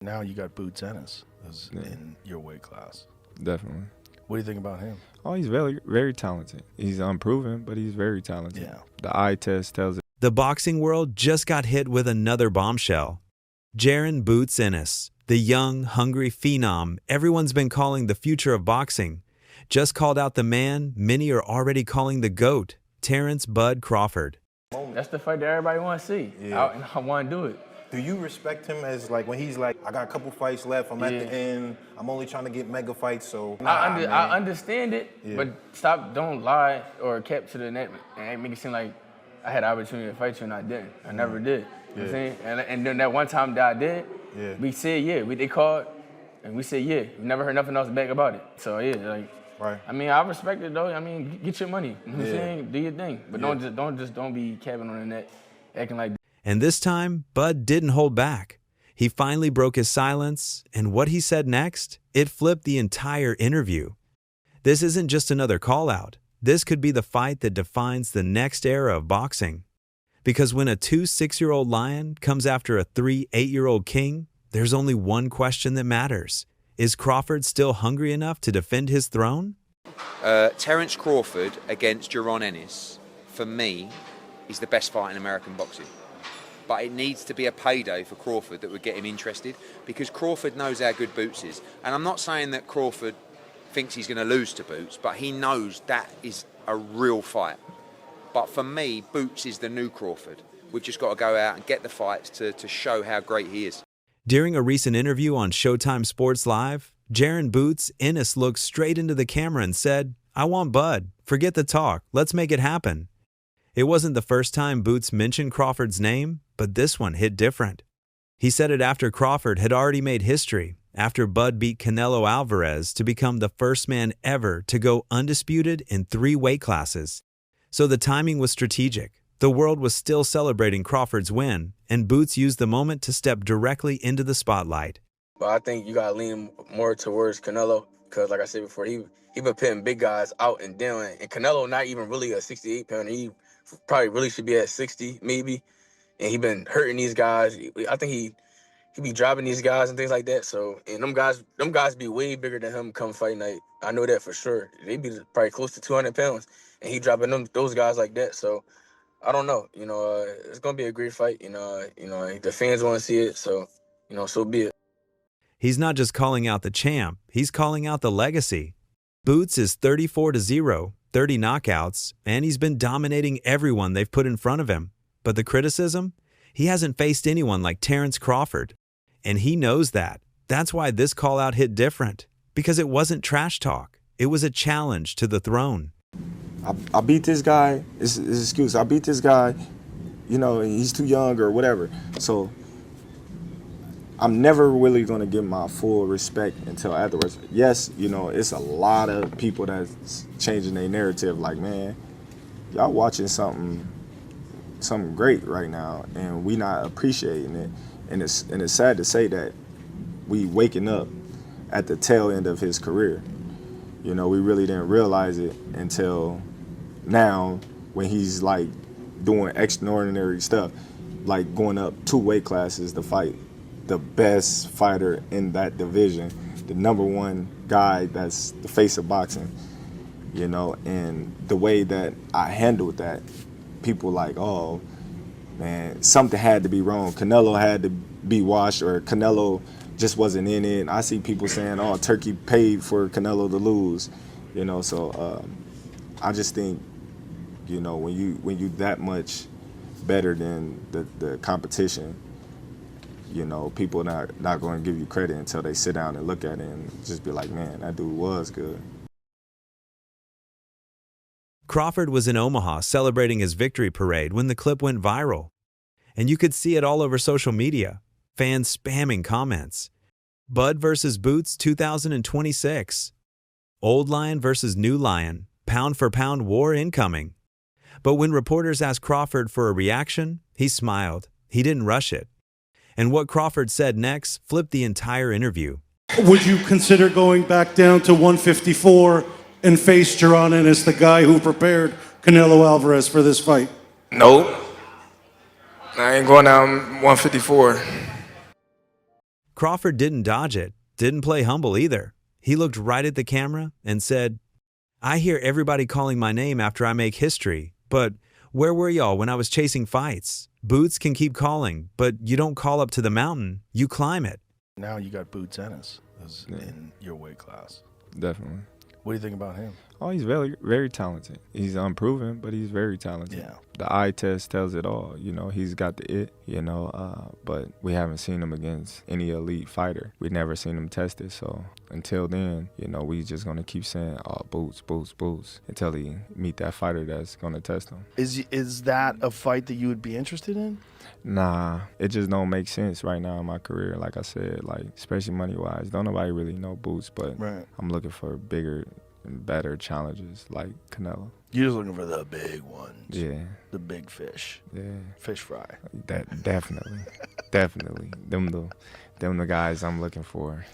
Now you got Boots Ennis Yeah, in your weight class. definitely. What do you think about him? Oh, he's very, very talented. He's unproven, but he's very talented. Yeah. The eye test tells it. The boxing world just got hit with another bombshell. Jaron "Boots" Ennis, the young, hungry phenom everyone's been calling the future of boxing, just called out the man many are already calling the GOAT, Terence "Bud" Crawford. That's the fight that everybody want to see. Yeah. I want to do it. Do you respect him as like when he's like, I got a couple fights left, I'm at Yeah. the end, I'm only trying to get mega fights, so I understand it, Yeah. but don't lie or kept to the net and make it seem like I had the opportunity to fight you and I didn't. I never did. You know what I'm saying? And then that one time that I did, Yeah. we said they called and we said yeah. We never heard nothing else back about it. So yeah, like Right. I mean I respect it though. I mean get your money. You know what I'm Yeah. saying? Do your thing. But don't be capping on the net, acting like And this time, Bud didn't hold back. He finally broke his silence, and what he said next, it flipped the entire interview. This isn't just another call-out. This could be the fight that defines the next era of boxing. Because when a 2 6-year-old lion comes after a 3 8-year-old king, there's only one question that matters. Is Crawford still hungry enough to defend his throne? Terence Crawford against Jaron Ennis, for me, is the best fight in American boxing. But it needs to be a payday for Crawford that would get him interested, because Crawford knows how good Boots is. And I'm not saying that Crawford thinks he's going to lose to Boots, but he knows that is a real fight. But for me, Boots is the new Crawford. We've just got to go out and get the fights to show how great he is. During a recent interview on Showtime Sports Live, Jaron "Boots" Ennis looked straight into the camera and said, "I want Bud. Forget the talk. Let's make it happen." It wasn't the first time Boots mentioned Crawford's name, but this one hit different. He said it after Crawford had already made history, after Bud beat Canelo Alvarez to become the first man ever to go undisputed in 3 weight classes. So the timing was strategic. The world was still celebrating Crawford's win, and Boots used the moment to step directly into the spotlight. But I think you gotta lean more towards Canelo, because like I said before, he been putting big guys out and down, and Canelo not even really a 68 pounder. He probably really should be at 60 maybe, and he been hurting these guys. I think he be dropping these guys and things like that. So and them guys be way bigger than him come fight night. I know that for sure. They be probably close to 200 pounds, and he dropping those guys like that. So I don't know. It's gonna be a great fight. The fans want to see it, so so be it. He's not just calling out the champ, he's calling out the legacy. Boots is 34-0, 30 knockouts, and he's been dominating everyone they've put in front of him. But the criticism? He hasn't faced anyone like Terence Crawford. And he knows that. That's why this call-out hit different. Because it wasn't trash talk. It was a challenge to the throne. I beat this guy, it's an excuse, I beat this guy, he's too young or whatever. So I'm never really gonna give my full respect until afterwards. Yes, it's a lot of people that's changing their narrative, like, man, y'all watching something great right now and we not appreciating it. And it's sad to say that we waking up at the tail end of his career. We really didn't realize it until now when he's like doing extraordinary stuff, like going up 2 weight classes to fight the best fighter in that division, the #1 guy that's the face of boxing, and the way that I handled that, people like, oh man, something had to be wrong. Canelo had to be washed, or Canelo just wasn't in it. I see people saying, oh, Turkey paid for Canelo to lose, so I just think, when you that much better than the competition, people not going to give you credit until they sit down and look at it and just be like, man, that dude was good. Crawford was in Omaha celebrating his victory parade when the clip went viral. And you could see it all over social media, fans spamming comments. Bud versus Boots 2026. Old Lion versus New Lion, pound for pound war incoming. But when reporters asked Crawford for a reaction, he smiled. He didn't rush it. And what Crawford said next flipped the entire interview. Would you consider going back down to 154 and face Jaron Ennis, the guy who prepared Canelo Alvarez for this fight? Nope. I ain't going down 154. Crawford didn't dodge it, didn't play humble either. He looked right at the camera and said, "I hear everybody calling my name after I make history, but where were y'all when I was chasing fights? Boots can keep calling, but you don't call up to the mountain, you climb it." Now you got Boots Ennis who's in your weight class. Definitely. What do you think about him? Oh, he's very, very talented. He's unproven, but he's very talented. Yeah. The eye test tells it all. He's got the it, but we haven't seen him against any elite fighter. We've never seen him tested. So until then, we just going to keep saying, oh, Boots, Boots, Boots, until he meet that fighter that's going to test him. Is that a fight that you would be interested in? Nah, it just don't make sense right now in my career. Like I said, especially money-wise, don't nobody really know Boots, but Right. I'm looking for bigger and better challenges like Canelo. You're just looking for the big ones. Yeah, The big fish. yeah, Fish fry. that definitely, definitely. Them the guys I'm looking for.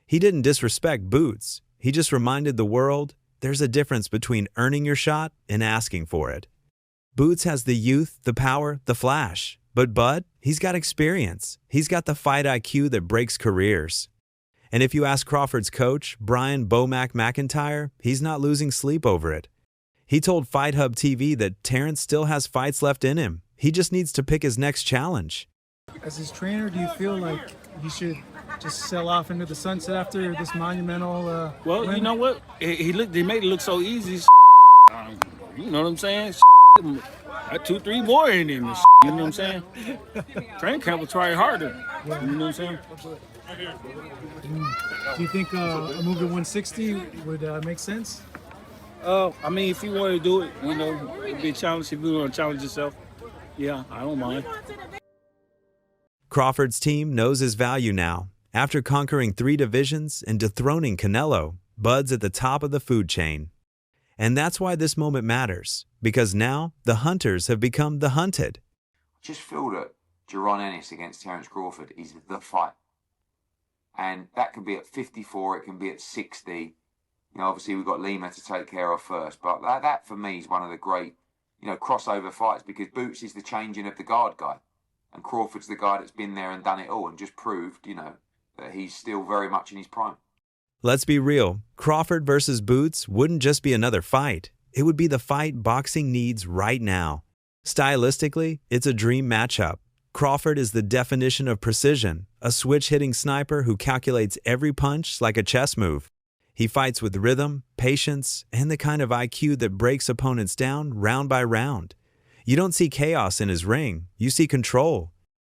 He didn't disrespect Boots. He just reminded the world there's a difference between earning your shot and asking for it. Boots has the youth, the power, the flash. But Bud, he's got experience. He's got the fight IQ that breaks careers. And if you ask Crawford's coach, Brian Bomac McIntyre, he's not losing sleep over it. He told Fight Hub TV that Terence still has fights left in him. He just needs to pick his next challenge. As his trainer, do you feel like he should just sail off into the sunset after this monumental Well, win? you know what? He made it look so easy. You know what I'm saying? Got 2-3 more in him. You know what I'm saying? Training camp will try harder. You know what I'm saying? Do you think a move to 160 would make sense? If you want to do it, it'd be a challenge. If you want to challenge yourself, yeah, I don't mind. Crawford's team knows his value now. After conquering 3 divisions and dethroning Canelo, Bud's at the top of the food chain. And that's why this moment matters, because now the hunters have become the hunted. I just feel that Jaron Ennis against Terence Crawford is the fight. And that can be at 54, it can be at 60. Obviously we've got Lima to take care of first, but that for me is one of the great, crossover fights, because Boots is the changing of the guard guy. And Crawford's the guy that's been there and done it all and just proved, that he's still very much in his prime. Let's be real, Crawford versus Boots wouldn't just be another fight. It would be the fight boxing needs right now. Stylistically, it's a dream matchup. Crawford is the definition of precision, a switch-hitting sniper who calculates every punch like a chess move. He fights with rhythm, patience, and the kind of IQ that breaks opponents down round by round. You don't see chaos in his ring, you see control.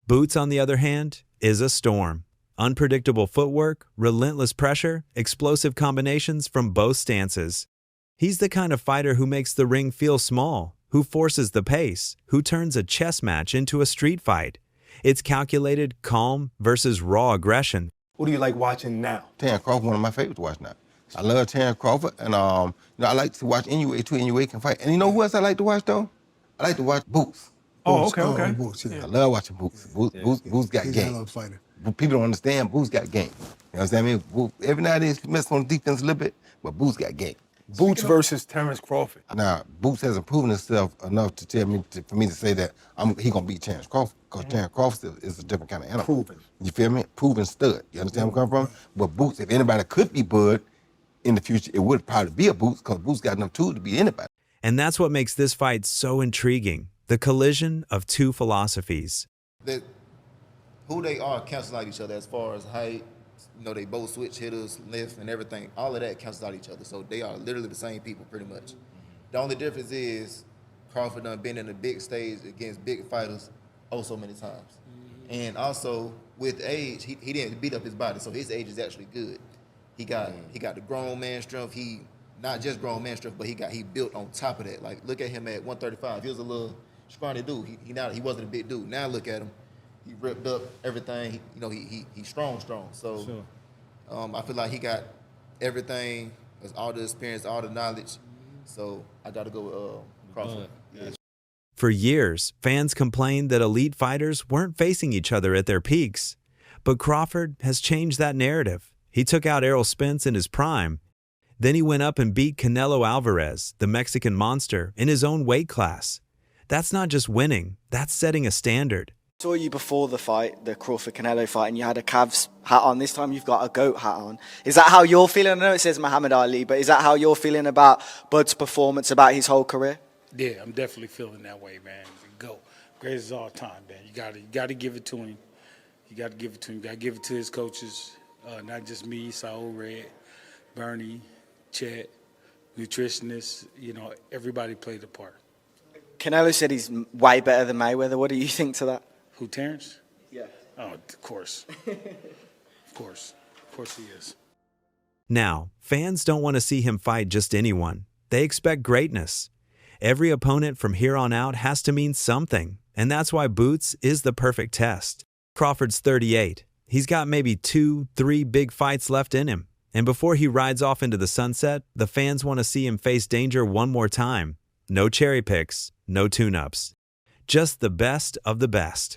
Boots, on the other hand, is a storm. Unpredictable footwork, relentless pressure, explosive combinations from both stances. He's the kind of fighter who makes the ring feel small, who forces the pace, who turns a chess match into a street fight. It's calculated, calm versus raw aggression. What do you like watching now? Terence Crawford, one of my favorites to watch now. I love Terence Crawford, and I like to watch NUA too. NUA can fight. And you know who else I like to watch though? I like to watch Boots. Oh, okay. Boots, I love watching Boots. Boots got He's game. a love fighter. People don't understand Boots got game. You know what I'm saying? Boots, every now and then he messes on defense a little bit, but Boots got game. Boots versus Terence Crawford. Now, Boots hasn't proven himself enough to tell me for me to say that he gonna beat Terence Crawford, because Terence Crawford is a different kind of animal. Proven. You feel me? Proven stud. You understand where I'm coming from? But Boots, if anybody could be Bud in the future, it would probably be a Boots, because Boots got enough tools to beat anybody. And that's what makes this fight so intriguing, the collision of two philosophies. Who they are cancels out each other as far as height. They both switch hitters, lift, and everything. All of that cancels out each other. So they are literally the same people, pretty much. The only difference is Crawford done been in the big stage against big fighters so many times. And also, with age, he didn't beat up his body, so his age is actually good. He got the grown man strength. He not just grown man strength, but he built on top of that. Like, look at him at 135. He was a little scrawny dude. He wasn't a big dude. Now look at him. He ripped up everything. He's strong. So Sure. I feel like he got everything, all the experience, all the knowledge. So I got to go with Crawford. Yeah. For years, fans complained that elite fighters weren't facing each other at their peaks. But Crawford has changed that narrative. He took out Errol Spence in his prime. Then he went up and beat Canelo Alvarez, the Mexican monster, in his own weight class. That's not just winning, that's setting a standard. Saw you before the fight, the Crawford-Canelo fight, and you had a Cavs hat on. This time you've got a GOAT hat on. Is that how you're feeling? I know it says Muhammad Ali, but is that how you're feeling about Bud's performance, about his whole career? Yeah, I'm definitely feeling that way, man. Go. Greatest of all time, man. You got to give it to him. You got to give it to him. You got to give it to his coaches, not just me, Saul Red, Bernie, Chet, nutritionists. You know, everybody played a part. Canelo said he's way better than Mayweather. What do you think to that? Who, Terence? Yeah. Oh, of course. Of course. Of course he is. Now, fans don't want to see him fight just anyone. They expect greatness. Every opponent from here on out has to mean something, and that's why Boots is the perfect test. Crawford's 38. He's got maybe 2-3 big fights left in him. And before he rides off into the sunset, the fans want to see him face danger one more time. No cherry picks, no tune-ups. Just the best of the best.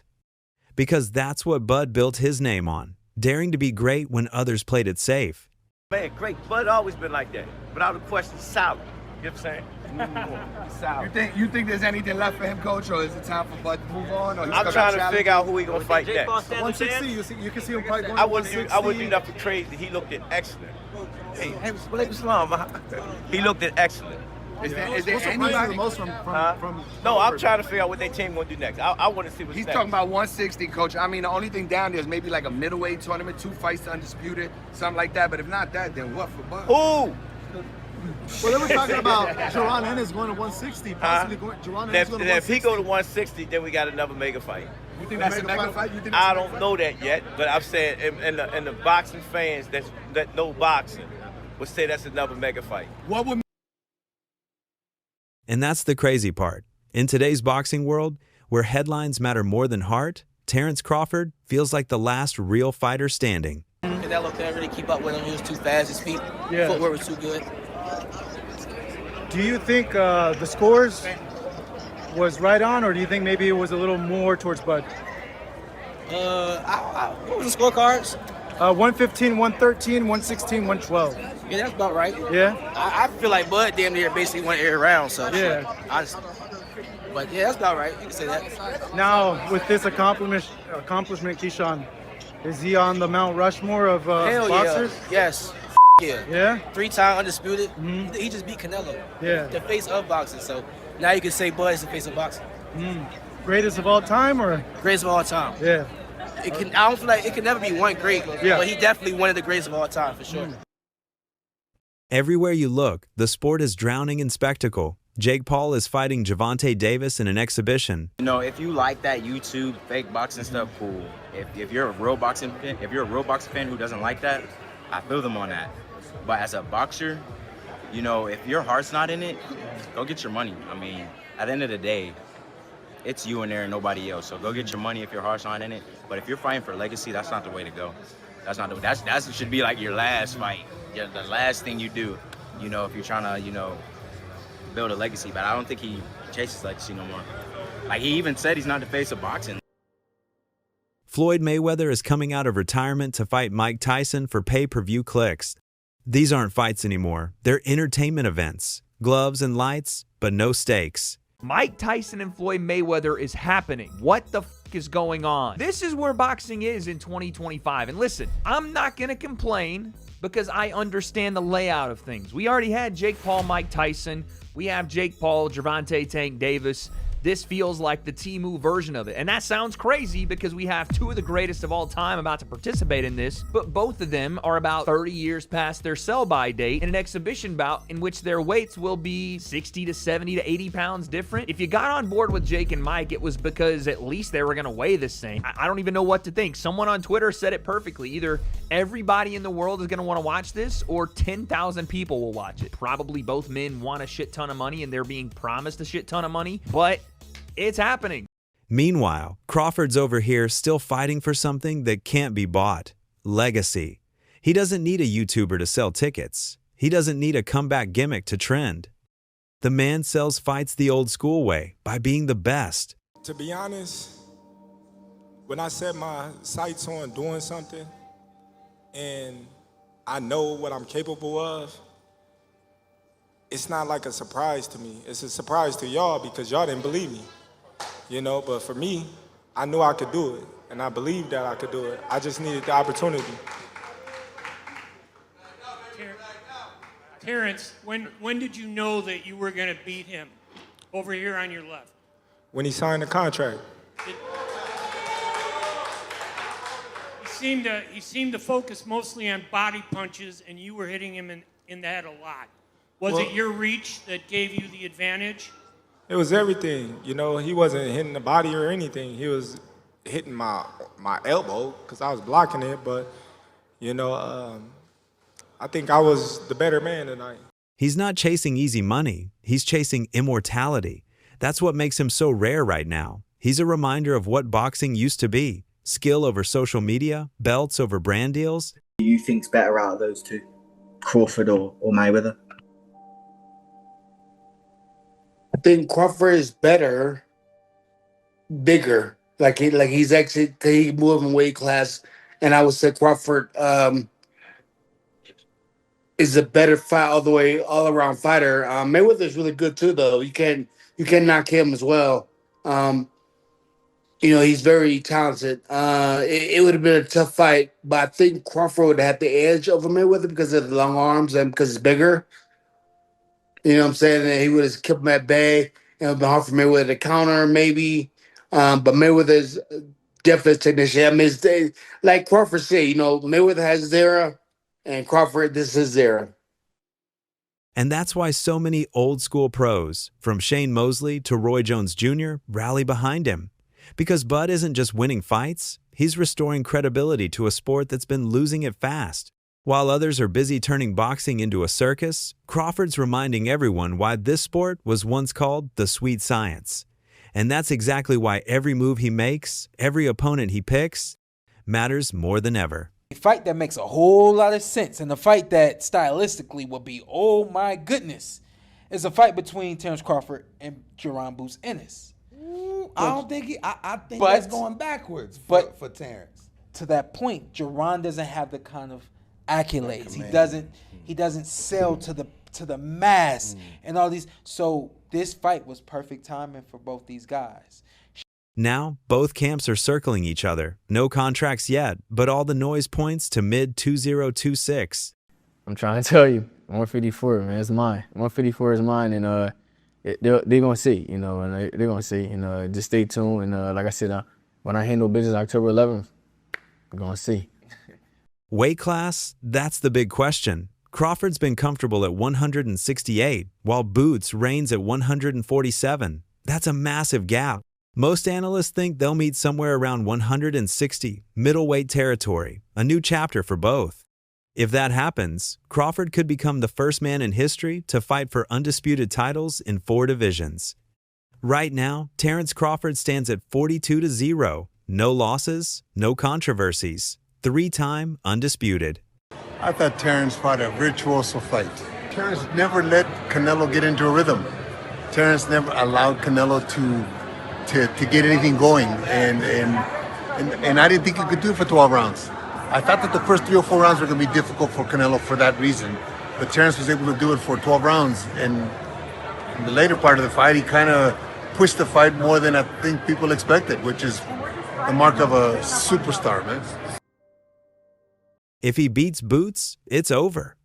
Because that's what Bud built his name on, daring to be great when others played it safe. Man, great. Bud always been like that. Without a question, solid. You know what I'm saying? Solid. You think there's anything left for him, Coach, or is it time for Bud to move on? Or I'm trying to figure out who he gonna fight next. 160, you can see him fight I wouldn't do nothing crazy. He looked at excellent. Hey, he looked at excellent. Is there anybody the most from No, I'm trying to figure out what their team gonna do next. I want to see what's He's next. talking about 160, Coach. I mean, the only thing down there is maybe like a middleweight tournament, 2 fights to undisputed, something like that. But if not that, then what for Bud? Who? Well, they were talking about Jaron Ennis going to 160, possibly going. Jaron Ennis going to 160. If he go to 160, then we got another mega fight. You think that's a mega fight? I don't know that yet, but I'm saying, and the boxing fans that know boxing would say that's another mega fight. What would? And that's the crazy part. In today's boxing world, where headlines matter more than heart, Terence Crawford feels like the last real fighter standing. Canelo couldn't really keep up with him. He was too fast. His feet, footwork was too good. Do you think the scores was right on, or do you think maybe it was a little more towards Bud? What was the scorecards? 115, 113, 116, 112. Yeah, that's about right. Yeah? I feel like Bud damn near basically won every round, so yeah. But yeah, that's about right. You can say that. Now, with this accomplishment, Keyshawn, is he on the Mount Rushmore of Hell boxers? Yeah. Yes. Yeah. Yeah? 3-time undisputed. Mm-hmm. He just beat Canelo. Yeah. The face of boxing. So now you can say Bud is the face of boxing. Greatest of all time, or? Greatest of all time. Yeah. I don't feel like it can never be one great, but he definitely one of the greatest of all time, for sure. Everywhere you look, the sport is drowning in spectacle. Jake Paul is fighting Gervonta Davis in an exhibition. You know, if you like that YouTube fake boxing stuff, cool. If you're a real boxing fan who doesn't like that, I feel them on that. But as a boxer, you know, if your heart's not in it, go get your money. I mean, at the end of the day, it's you in there and nobody else. So go get your money if your heart's not in it. But if you're fighting for legacy, that's not the way to go. That should be like your last fight, the last thing you do. You know, if you're trying to, you know, build a legacy. But I don't think he chases legacy no more. Like, he even said he's not the face of boxing. Floyd Mayweather is coming out of retirement to fight Mike Tyson for pay-per-view clicks. These aren't fights anymore. They're entertainment events. Gloves and lights, but no stakes. Mike Tyson and Floyd Mayweather is happening. What the f is going on? This is where boxing is in 2025. And listen, I'm not going to complain because I understand the layout of things. We already had Jake Paul, Mike Tyson. We have Jake Paul, Gervonta Tank Davis. This feels like the Temu version of it. And that sounds crazy because we have two of the greatest of all time about to participate in this, but both of them are about 30 years past their sell-by date in an exhibition bout in which their weights will be 60 to 70 to 80 pounds different. If you got on board with Jake and Mike, it was because at least they were going to weigh the same. I don't even know what to think. Someone on Twitter said it perfectly. Either everybody in the world is going to want to watch this or 10,000 people will watch it. Probably both men want a shit ton of money and they're being promised a shit ton of money, but it's happening. Meanwhile, Crawford's over here still fighting for something that can't be bought. Legacy. He doesn't need a YouTuber to sell tickets. He doesn't need a comeback gimmick to trend. The man sells fights the old school way, by being the best. To be honest, when I set my sights on doing something and I know what I'm capable of, it's not like a surprise to me. It's a surprise to y'all because y'all didn't believe me. You know, but for me, I knew I could do it, and I believed that I could do it. I just needed the opportunity. Terence, when did you know that you were going to beat him? Over here on your left. When he signed the contract. He seemed to focus mostly on body punches, and you were hitting him in the head a lot. Was it your reach that gave you the advantage? It was everything. You know, he wasn't hitting the body or anything. He was hitting my elbow because I was blocking it. But, you know, I think I was the better man tonight. He's not chasing easy money. He's chasing immortality. That's what makes him so rare right now. He's a reminder of what boxing used to be. Skill over social media, belts over brand deals. Who do you think's better out of those two? Crawford or Mayweather? I think Crawford is better, bigger. He's actually he moved in weight class, and I would say Crawford is a better fight all around fighter. Mayweather's really good too, though. You can knock him as well. You know, he's very talented. It would have been a tough fight, but I think Crawford would have the edge over Mayweather because of the long arms and because he's bigger. You know what I'm saying? And he would have kept him at bay. And it would have been hard for Mayweather to counter, maybe. But Mayweather's definitely a technician. I mean, like Crawford said, you know, Mayweather has his era, and Crawford, this is his era. And that's why so many old school pros, from Shane Mosley to Roy Jones Jr., rally behind him. Because Bud isn't just winning fights, he's restoring credibility to a sport that's been losing it fast. While others are busy turning boxing into a circus, Crawford's reminding everyone why this sport was once called the sweet science. And that's exactly why every move he makes, every opponent he picks, matters more than ever. A fight that makes a whole lot of sense, and a fight that stylistically would be, oh my goodness, is a fight between Terence Crawford and Jaron Boots Ennis. I don't think I think that's going backwards for Terence. To that point, Jaron doesn't have the kind of accolades. He doesn't sell to the mass and all these. So this fight was perfect timing for both these guys. Now, both camps are circling each other. No contracts yet, but all the noise points to mid-2026. I'm trying to tell you, 154, man, it's mine. 154 is mine, and they're gonna see, you know, and they're gonna see, and just stay tuned. And like I said, when I handle business October 11th, we're gonna see. Weight class? That's the big question. Crawford's been comfortable at 168, while Boots reigns at 147. That's a massive gap. Most analysts think they'll meet somewhere around 160, middleweight territory, a new chapter for both. If that happens, Crawford could become the first man in history to fight for undisputed titles in 4 divisions. Right now, Terence Crawford stands at 42-0, no losses, no controversies, 3-time undisputed. I thought Terence fought a virtuoso fight. Terence never let Canelo get into a rhythm. Terence never allowed Canelo to get anything going, and I didn't think he could do it for 12 rounds. I thought that the first 3 or 4 rounds were going to be difficult for Canelo for that reason, but Terence was able to do it for 12 rounds, and in the later part of the fight, he kind of pushed the fight more than I think people expected, which is the mark of a superstar, man. If he beats Boots, it's over.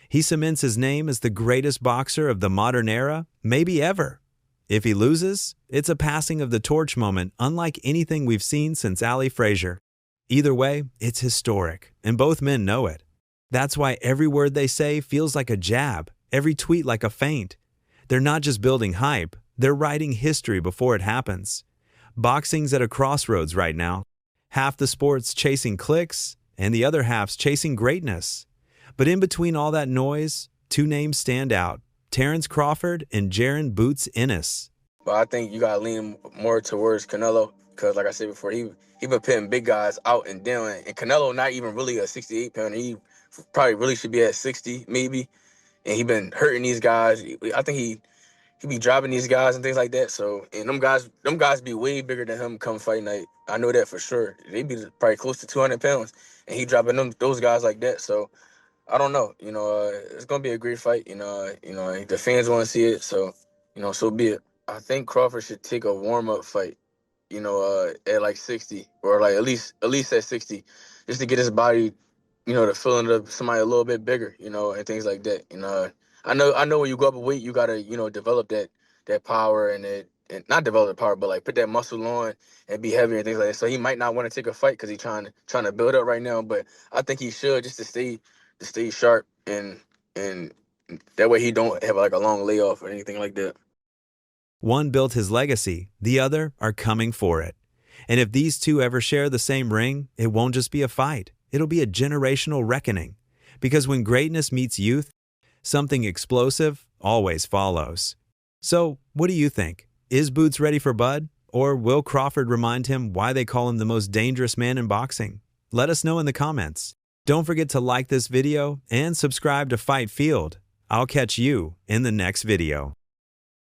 He cements his name as the greatest boxer of the modern era, maybe ever. If he loses, it's a passing of the torch moment unlike anything we've seen since Ali Frazier. Either way, it's historic, and both men know it. That's why every word they say feels like a jab, every tweet like a feint. They're not just building hype, they're writing history before it happens. Boxing's at a crossroads right now. Half the sport's chasing clicks, and the other half's chasing greatness. But in between all that noise, 2 names stand out. Terence Crawford and Jaron Boots Ennis. But I think you gotta lean more towards Canelo because, like I said before, he been putting big guys out and down. And Canelo not even really a 68 pounder. He probably really should be at 60 maybe. And he been hurting these guys. I think he be dropping these guys and things like that. So and them guys be way bigger than him come fight night. I know that for sure. They be probably close to 200 pounds, and he dropping those guys like that. So. I don't know. It's gonna be a great fight. The fans want to see it, so so be it. I think Crawford should take a warm-up fight at like 60 or like at least at 60, just to get his body, the feeling of somebody a little bit bigger, and things like that. I know when you go up a weight, you gotta, develop that power and not develop the power, but like put that muscle on and be heavier and things like that. So he might not want to take a fight because he's trying to build up right now. But I think he should, just to stay sharp and that way he don't have like a long layoff or anything like that. One built his legacy, the other are coming for it. And if these two ever share the same ring, it won't just be a fight. It'll be a generational reckoning. Because when greatness meets youth, something explosive always follows. So, what do you think? Is Boots ready for Bud? Or will Crawford remind him why they call him the most dangerous man in boxing? Let us know in the comments. Don't forget to like this video and subscribe to Fight Field. I'll catch you in the next video.